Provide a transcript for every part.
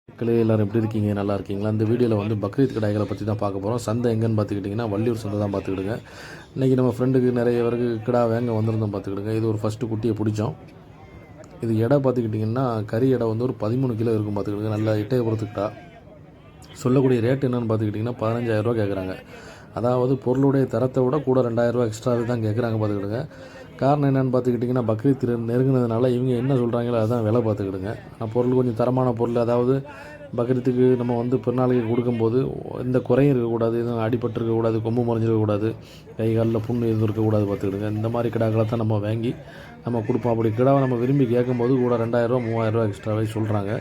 மக்களே எல்லோரும் எப்படி இருக்கீங்க? நல்லா இருக்கீங்களா? இந்த வீடியோவில் வந்து பக்ரீத் கடாய்களை பற்றி தான் பார்க்க போகிறோம். சந்தை எங்கேன்னு பார்த்துக்கிட்டிங்கன்னா வள்ளியூர் சந்தை தான் பார்த்துக்கிடுங்க. இன்றைக்கி நம்ம ஃப்ரெண்டுக்கு நிறைய பேருக்கு கிடா வேங்க வந்திருந்தோம் பார்த்துக்கிடுங்க. இது ஒரு ஃபஸ்ட்டு குட்டியை பிடிச்சோம். இது எடை பார்த்துக்கிட்டிங்கன்னா கறி எடை வந்து ஒரு 13 கிலோ இருக்கும் பார்த்துக்கிடுங்க. நல்ல எட்டயபுரத்து கிடா. சொல்லக்கூடிய ரேட் என்னென்னு பார்த்துக்கிட்டிங்கன்னா 15,000 கேட்குறாங்க. அதாவது பொருளுடைய தரத்தை விட கூட 2,000 எக்ஸ்ட்ராவே தான் கேட்குறாங்க பார்த்துக்கிடுங்க. காரணம் என்னென்னு பார்த்துக்கிட்டிங்கன்னா பக்ரீத் நெருங்கினதுனால இவங்க என்ன சொல்கிறாங்களோ அதுதான் விலை பார்த்துக்கிடுங்க. ஆனால் பொருள் கொஞ்சம் தரமான பொருள், அதாவது பக்ரீத்துக்கு நம்ம வந்து பிறநாளைக்கு கொடுக்கும்போது எந்த குறையும் இருக்கக்கூடாது, எதுவும் அடிபட்டு இருக்கக்கூடாது, கொம்பு முறைஞ்சிருக்கக்கூடாது, கை காலில் புண்ணு எதுவும் இருக்கக்கூடாது பார்த்துக்கிடுங்க. இந்த மாதிரி கிடாக்களை தான் நம்ம வாங்கி நம்ம கொடுப்போம். அப்படி கிடாவை நம்ம விரும்பி கேட்கும்போது கூட 2,000 3,000 எக்ஸ்ட்ராவே சொல்கிறாங்க.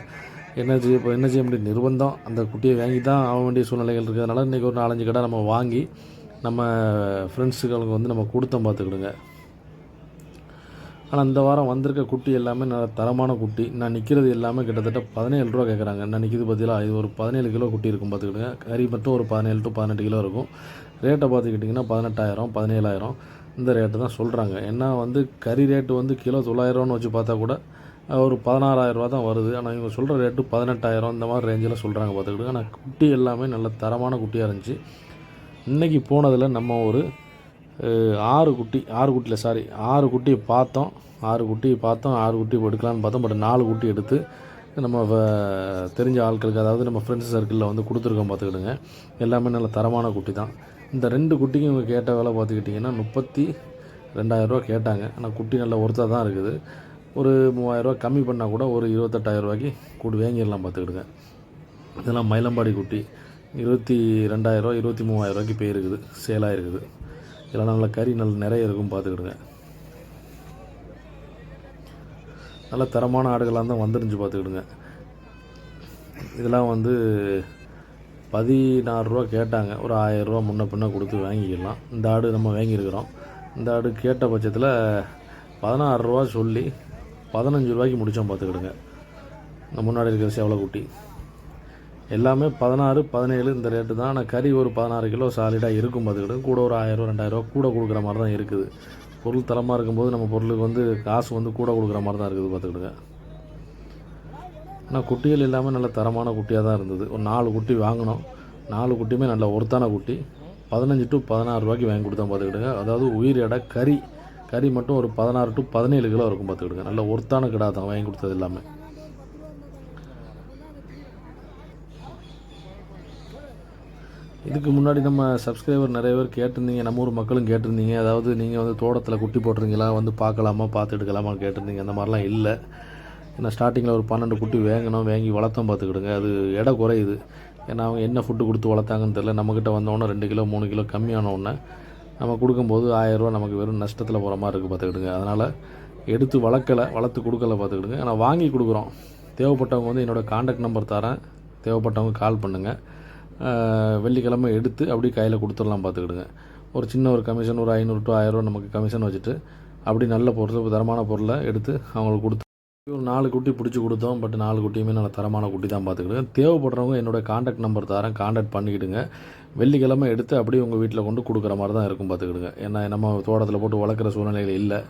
என்ன செய்ய முடியும், நிர்பந்தம். அந்த குட்டியை வாங்கி தான் ஆக வேண்டிய சூழ்நிலைகள் இருக்குது. அதனால் இன்றைக்கி ஒரு 4-5 கடை நம்ம வாங்கி நம்ம ஃப்ரெண்ட்ஸுகளுக்கு வந்து நம்ம கொடுத்தோம் பார்த்துக்கிடுங்க. ஆனால் இந்த வாரம் வந்திருக்க குட்டி எல்லாமே நல்ல தரமான குட்டி. நான் நிற்கிறது எல்லாமே கிட்டத்தட்ட 17 ரூபா கேட்குறாங்க. நான் நிற்கிறது பார்த்தீங்களா, இது ஒரு 17 கிலோ குட்டி இருக்கும் பார்த்துக்கிடுங்க. கறி மட்டும் ஒரு 17 to 18 கிலோ இருக்கும். ரேட்டை பார்த்துக்கிட்டிங்கன்னா 18,000 17,000 இந்த ரேட்டு தான் சொல்கிறாங்க. ஏன்னா வந்து கறி ரேட்டு வந்து கிலோ 900 வச்சு பார்த்தா கூட ஒரு 16,000 தான் வருது. ஆனால் இவங்க சொல்கிற ரேட்டு 18,000 இந்த மாதிரி ரேஞ்சில் சொல்கிறாங்க பார்த்துக்கிடுங்க. ஆனால் குட்டி எல்லாமே நல்ல தரமான குட்டியாக இருந்துச்சு. இன்றைக்கி போனதில் நம்ம ஒரு 6 குட்டியை பார்த்தோம். 6 குட்டி எடுக்கலான்னு பார்த்தோம். பட் 4 குட்டி எடுத்து நம்ம தெரிஞ்ச ஆட்களுக்கு, அதாவது நம்ம ஃப்ரெண்ட்ஸ் சர்க்கிளில் வந்து கொடுத்துருக்கோம் பார்த்துக்கிடுங்க. எல்லாமே நல்ல தரமான குட்டி தான். இந்த 2 குட்டிக்கும் இவங்க கேட்ட வேலை பார்த்துக்கிட்டிங்கன்னா 32,000 கேட்டாங்க. ஆனால் குட்டி நல்ல ஒர்த்தாக தான் இருக்குது. ஒரு 3,000 கம்மி பண்ணால் கூட ஒரு 28,000 கூட்டு வாங்கிடலாம் பார்த்துக்கிடுங்க. இதெல்லாம் மயிலம்பாடி குட்டி 22,000 23,000 போயிருக்குது, சேலாக இருக்குது. இதெல்லாம் நல்ல கறி நிறைய இருக்கும் பார்த்துக்கிடுங்க. நல்ல தரமான ஆடுகளாக தான் வந்துருந்துச்சு பார்த்துக்கிடுங்க. இதெல்லாம் வந்து 16 ரூபா கேட்டாங்க. ஒரு 1000 ரூபா முன்ன பின்ன கொடுத்து வாங்கிக்கலாம். இந்த ஆடு நம்ம வாங்கியிருக்கிறோம். இந்த ஆடு கேட்ட பட்சத்தில் 16 ரூபா சொல்லி 15 ரூபாய்க்கு முடித்தோம் பார்த்துக்கிடுங்க. இந்த முன்னாடி இருக்கிற சேவலை குட்டி எல்லாமே 16 17 இந்த ரேட்டு தான். ஆனால் கறி ஒரு 16 கிலோ சாலிடாக இருக்கும் பார்த்துக்கிடுங்க. கூட ஒரு 1000 2,000 கூட கொடுக்குற மாதிரி தான் இருக்குது. பொருள் தரமாக இருக்கும்போது நம்ம பொருளுக்கு வந்து காசு வந்து கூட கொடுக்குற மாதிரி தான் இருக்குது பார்த்துக்கிடுங்க. ஆனால் குட்டிகள் எல்லாமே நல்ல தரமான குட்டியாக தான் இருந்தது. ஒரு 4 குட்டி வாங்கினோம். 4 குட்டியுமே நல்ல ஒருத்தான குட்டி. 15 to 16 ரூபாய்க்கு வாங்கி கொடுத்தோம் பார்த்துக்கிடுங்க. அதாவது உயிர் எடை கறி மட்டும் ஒரு 16 to 17 கிலோ இருக்கும் பார்த்துக்கிடுங்க. நல்ல ஒருத்தான கிடா தான் வாங்கி கொடுத்தது எல்லாமே. இதுக்கு முன்னாடி நம்ம சப்ஸ்கிரைபர் நிறைய பேர் கேட்டிருந்தீங்க, நம்ம ஊர் மக்களும் கேட்டிருந்தீங்க. அதாவது நீங்கள் வந்து தோட்டத்தில் குட்டி போட்டுறீங்களா, வந்து பார்க்கலாமா, பார்த்து எடுக்கலாமான்னு கேட்டிருந்தீங்க. அந்த மாதிரிலாம் இல்லை. ஏன்னா ஸ்டார்டிங்கில் ஒரு 12 குட்டி வாங்கி வளர்த்தோம் பார்த்துக்கிடுங்க. அது எடை குறையுது. ஏன்னா அவங்க என்ன ஃபுட்டு கொடுத்து வளர்த்தாங்கன்னு தெரியல. நம்மக்கிட்ட வந்தோடனே 2 கிலோ 3 கிலோ கம்மியான உடனே நம்ம கொடுக்கும்போது 1000 ரூபா நமக்கு வெறும் நஷ்டத்தில் போகிற மாதிரி இருக்குது பார்த்துக்கிடுங்க. அதனால் எடுத்து வளர்த்து கொடுக்கல பார்த்துக்கிடுங்க. ஆனால் வாங்கி கொடுக்குறோம். தேவைப்பட்டவங்க வந்து என்னோடய காண்டாக்ட் நம்பர் தரேன். தேவைப்பட்டவங்க கால் பண்ணுங்கள். வெள்ளிக்கிழமை எடுத்து அப்படியே கையில் கொடுத்துடலாம் பார்த்துக்கிடுங்க. ஒரு சின்ன ஒரு கமிஷன் ஒரு 500 to 1000 ரூபா நமக்கு கமிஷன் வச்சுட்டு அப்படி நல்ல பொருள் தரமான பொருளை எடுத்து அவங்களுக்கு கொடுத்து ஒரு 4 குட்டி பிடிச்சி கொடுத்தோம். பட் 4 குட்டியுமே நல்ல தரமான குட்டி தான் பார்த்துக்கிடுங்க. தேவைப்படுறவங்க என்னோடய காண்டாக்ட் நம்பர் தரேன், காண்டாக்ட் பண்ணிக்கிடுங்க. வெள்ளிக்கிழமை எடுத்து அப்படியே உங்கள் வீட்டில் கொண்டு கொடுக்குற மாதிரி தான் இருக்கும் பார்த்துக்கிடுங்க. ஏன்னா நம்ம தோட்டத்தில் போட்டு வளர்க்குற சூழ்நிலைகள் இல்லை.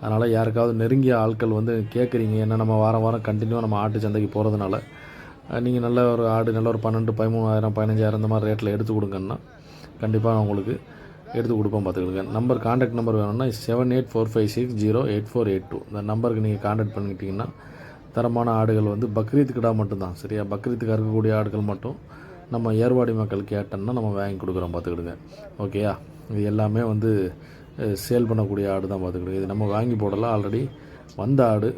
அதனால் யாருக்காவது நெருங்கிய ஆட்கள் வந்து கேட்குறீங்க. ஏன்னா நம்ம வாரம் கண்டினியூவாக நம்ம ஆட்டு சந்தைக்கு போகிறதுனால நீங்கள் நல்ல ஒரு ஆடு நல்ல ஒரு 12 13,000 15,000 இந்த மாதிரி ரேட்டில் எடுத்து கொடுங்கன்னா கண்டிப்பாக உங்களுக்கு எடுத்து கொடுப்போம் பார்த்துக்கிடுங்க. நம்பர் காண்டாக்ட் நம்பர் வேணும்னா 7845608482 இந்த நம்பருக்கு நீங்கள் காண்டாக்ட் பண்ணிக்கிட்டிங்கன்னா தரமான ஆடுகள் வந்து பக்ரீத் கிடா மட்டும்தான். சரியா, பக்ரீத்துக்கு அறுக்கக்கூடிய ஆடுகள் மட்டும் நம்ம ஏர்வாடி மக்கள் கேட்டோம்னா நம்ம வாங்கி கொடுக்குறோம் பார்த்துக்கிடுங்க. ஓகேயா, இது எல்லாமே வந்து சேல் பண்ணக்கூடிய ஆடு தான் பார்த்துக்கிடுங்க. இது நம்ம வாங்கி போடலாம். ஆல்ரெடி வந்த ஆடு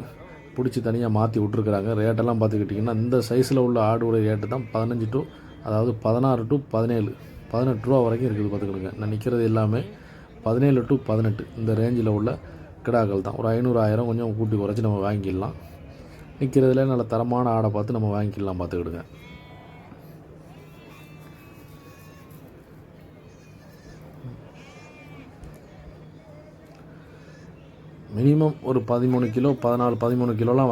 பிடிச்சி தனியாக மாற்றி விட்ருக்குறாங்க. ரேட்டெல்லாம் பார்த்துக்கிட்டிங்கன்னா இந்த சைஸில் உள்ள ஆடுடைய ரேட்டு தான் 16 to 17 18 ரூபா வரைக்கும் இருக்குது பார்த்துக்கிடுங்க. நான் நிற்கிறது எல்லாமே 17 to 18 இந்த ரேஞ்சில் உள்ள கிடாக்கள் தான். ஒரு 500 1000 கொஞ்சம் கூட்டி குறைச்சி நம்ம வாங்கிடலாம். நிற்கிறதுல நல்ல தரமான ஆடை பார்த்து நம்ம வாங்கிக்கலாம் பார்த்துக்கிடுங்க. மினிமம் ஒரு 13 கிலோ 13 கிலோலாம்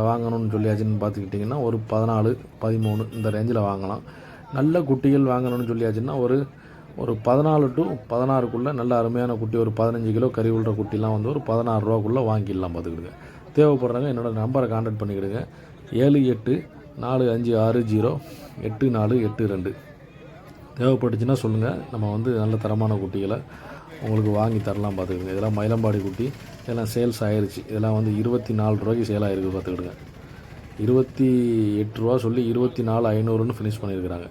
வாங்கணும்னு சொல்லியாச்சுன்னு பார்த்துக்கிட்டிங்கன்னா ஒரு 14 13 இந்த ரேஞ்சில் வாங்கலாம். நல்ல குட்டிகள் வாங்கணும்னு சொல்லியாச்சுன்னா ஒரு 14 to 16க்குள்ளே நல்ல அருமையான குட்டி, ஒரு 15 கிலோ கறி உள்ள குட்டிலாம் வந்து ஒரு 16 ரூபாக்குள்ளே வாங்கிடலாம் பார்த்துக்கிடுங்க. தேவைப்படுறாங்க என்னோடய நம்பரை காண்டாக்ட் பண்ணிக்கிடுங்க. 45608482. தேவைப்பட்டுச்சுன்னா சொல்லுங்கள், நம்ம வந்து நல்ல தரமான குட்டிகளை உங்களுக்கு வாங்கி தரலாம் பார்த்துக்கிடுங்க. இதெல்லாம் மயிலம்பாடி குட்டி, இதெல்லாம் சேல்ஸ் ஆயிடுச்சு. இதெல்லாம் வந்து 24 ரூபாய்க்கு சேல் ஆகிருக்கு பார்த்துக்கிடுங்க. 28 ரூபா சொல்லி 24,500ன்னு ஃபினிஷ் பண்ணியிருக்கிறாங்க.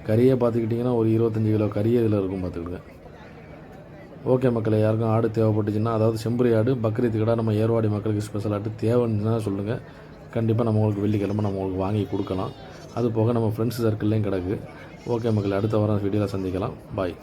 கறியை பார்த்துக்கிட்டிங்கன்னா ஒரு 25 கிலோ கறியே இதில் இருக்கும் பார்த்துக்கிடுங்க. ஓகே மக்களே, யாருக்கும் ஆடு தேவைப்பட்டுச்சுன்னா, அதாவது செம்பரி ஆடு பக்ரீத்து கடை நம்ம ஏர்வாடி மக்களுக்கு ஸ்பெஷல் ஆட்டு தேவைன்னா சொல்லுங்கள். கண்டிப்பாக நம்ம உங்களுக்கு வெள்ளிக்கிழமை நம்ம உங்களுக்கு வாங்கி கொடுக்கலாம். அது போக நம்ம ஃப்ரெண்ட்ஸ் சர்க்கிள்லேயும் கிடக்கு. ஓகே மக்களே, அடுத்த வாரம் வீடியோவில் சந்திக்கலாம். பாய்.